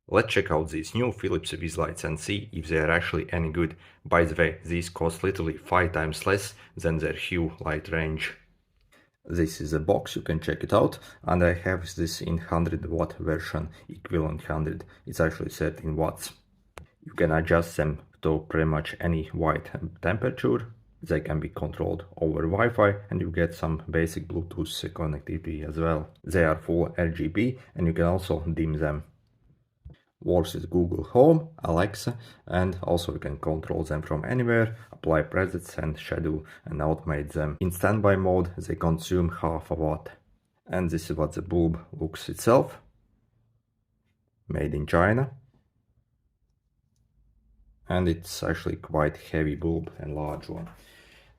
Let's check out these new Philips Viz lights and see if they are actually any good. By the way, these cost literally 5 times less than their Hue light range. This is a box, you can check it out, and I have this in 100 watt version, equivalent 100. It's actually set in watts. You can adjust them to pretty much any white temperature. They can be controlled over Wi-Fi, and you get some basic Bluetooth connectivity as well. They are full RGB and you can also dim them. Works with Google Home, Alexa, and also you can control them from anywhere, apply presets and schedule and automate them. In standby mode they consume half a watt. And this is what the bulb looks itself. Made in China. And it's actually quite heavy bulb and large one.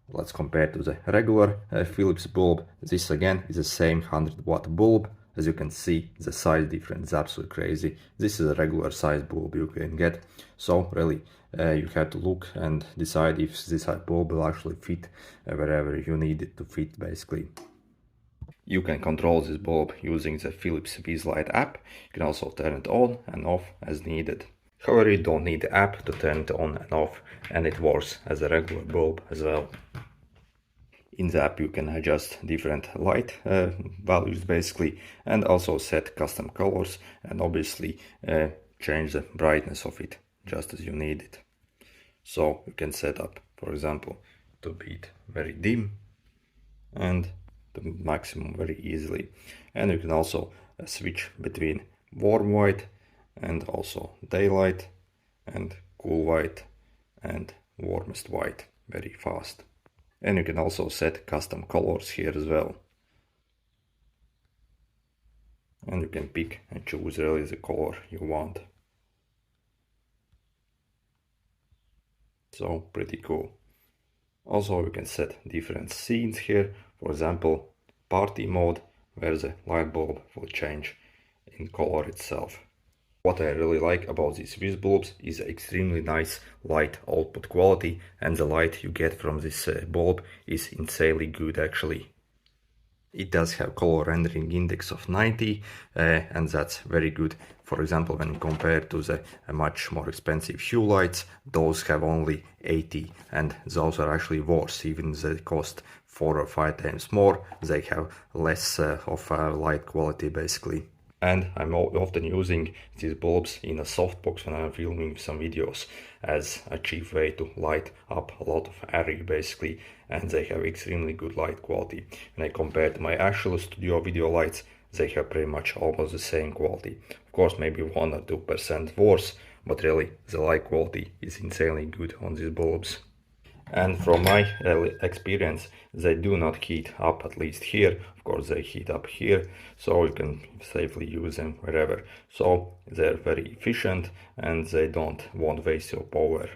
Let's compare to the regular Philips bulb. This again is the same 100 watt bulb. As you can see, the size difference is absolutely crazy. This is a regular size bulb you can get. So really, you have to look and decide if this bulb will actually fit wherever you need it to fit, basically. You can control this bulb using the Philips Viz Light app. You can also turn it on and off as needed. However, you don't need the app to turn it on and off, and it works as a regular bulb as well. In the app you can adjust different light values basically, and also set custom colors, and obviously change the brightness of it just as you need it. So you can set up, for example, to be very dim and the maximum very easily. And you can also switch between warm white and also daylight and cool white and warmest white very fast. And you can also set custom colors here as well. And you can pick and choose really the color you want. So pretty cool. Also you can set different scenes here. For example, party mode, where the light bulb will change in color itself. What I really like about these Viz bulbs is extremely nice light output quality, and the light you get from this bulb is insanely good actually. It does have color rendering index of 90 and that's very good. For example, when you compare to the much more expensive Hue lights, those have only 80, and those are actually worse. Even they cost 4 or 5 times more, they have less of light quality basically. And I'm often using these bulbs in a softbox when I'm filming some videos as a cheap way to light up a lot of area basically, and they have extremely good light quality. When I compare to my actual studio video lights, they have pretty much almost the same quality. Of course, maybe 1 or 2% worse, but really the light quality is insanely good on these bulbs. And from my experience, they do not heat up, at least here. Of course they heat up here, so you can safely use them wherever. So they're very efficient and they won't waste your power.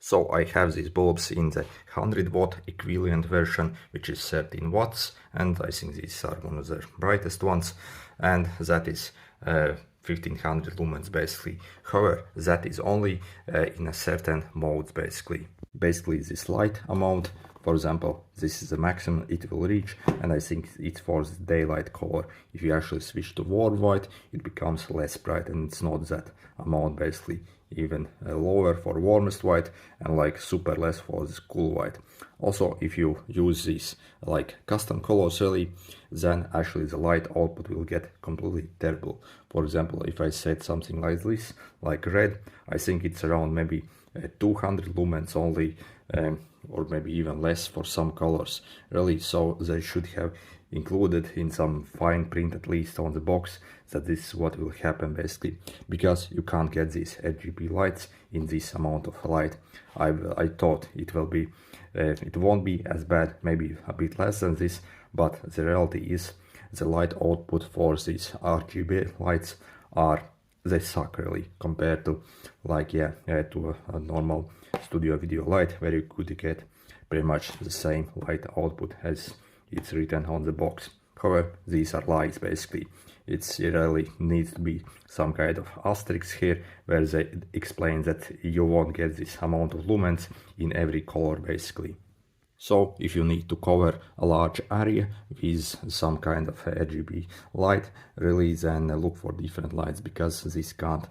So I have these bulbs in the 100 watt equivalent version, which is 13 watts, and I think these are one of the brightest ones, and that is 1500 lumens basically. However, that is only in a certain mode basically. Basically this light amount, for example, this is the maximum it will reach, and I think it's for the daylight color. If you actually switch to warm white, it becomes less bright, and it's not that amount basically, even lower for warmest white and like super less for this cool white. Also, if you use these like custom colors really, then actually the light output will get completely terrible. For example, if I set something like this, like red, I think it's around maybe 200 lumens only, or maybe even less for some colors really. So they should have included in some fine print, at least on the box, that this is what will happen basically, because you can't get these RGB lights in this amount of light. I thought it will be it won't be as bad, maybe a bit less than this, but the reality is the light output for these RGB lights they suck really, compared to like to a normal studio video light, where you could get pretty much the same light output as it's written on the box. However, these are lies basically. It really needs to be some kind of asterisk here, where they explain that you won't get this amount of lumens in every color basically. So if you need to cover a large area with some kind of RGB light, really then look for different lights, because this can't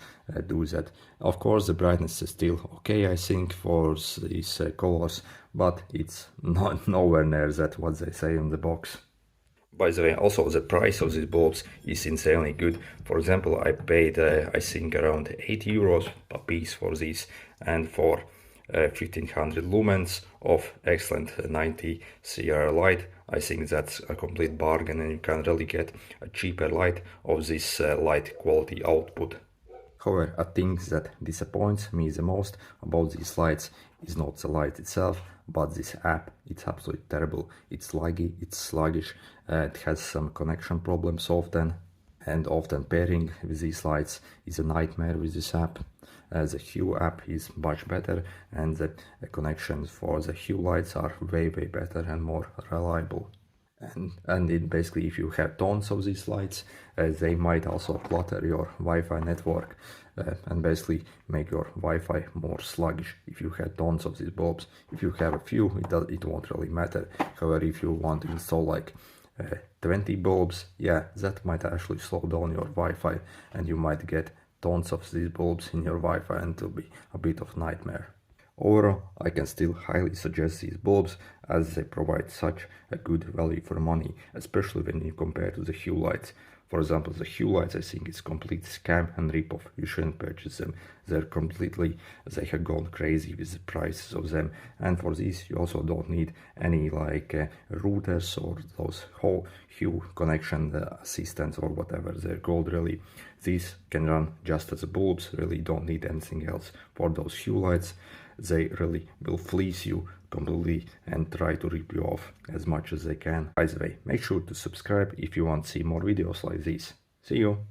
do that. Of course, the brightness is still okay, I think, for these colors, but it's not nowhere near that what they say in the box. By the way, also the price of these bulbs is insanely good. For example, I paid I think around 80 euros a piece for this, and for 1500 lumens of excellent 90 CRI light, I think that's a complete bargain, and you can really get a cheaper light of this light quality output. However, a thing that disappoints me the most about these lights is not the light itself, but this app. It's absolutely terrible. It's laggy, it's sluggish, it has some connection problems often, and often pairing with these lights is a nightmare with this app. The Hue app is much better, and the connections for the Hue lights are way better and more reliable. And it basically, if you have tons of these lights, they might also clutter your Wi-Fi network and basically make your Wi-Fi more sluggish. If you have tons of these bulbs, if you have a few, it won't really matter. However, if you want to install like 20 bulbs, yeah, that might actually slow down your Wi-Fi, and you might get tons of these bulbs in your Wi-Fi, and it'll be a bit of nightmare. Overall, I can still highly suggest these bulbs, as they provide such a good value for money, especially when you compare to the Hue lights. For example, the Hue lights, I think it's complete scam and ripoff. You shouldn't purchase them. They have gone crazy with the prices of them. And for these, you also don't need any like routers or those whole Hue connection assistants or whatever they're called. Really, these can run just as the bulbs. Really don't need anything else. For those Hue lights, they really will fleece you completely and try to rip you off as much as they can. By the way, make sure to subscribe if you want to see more videos like this. See you!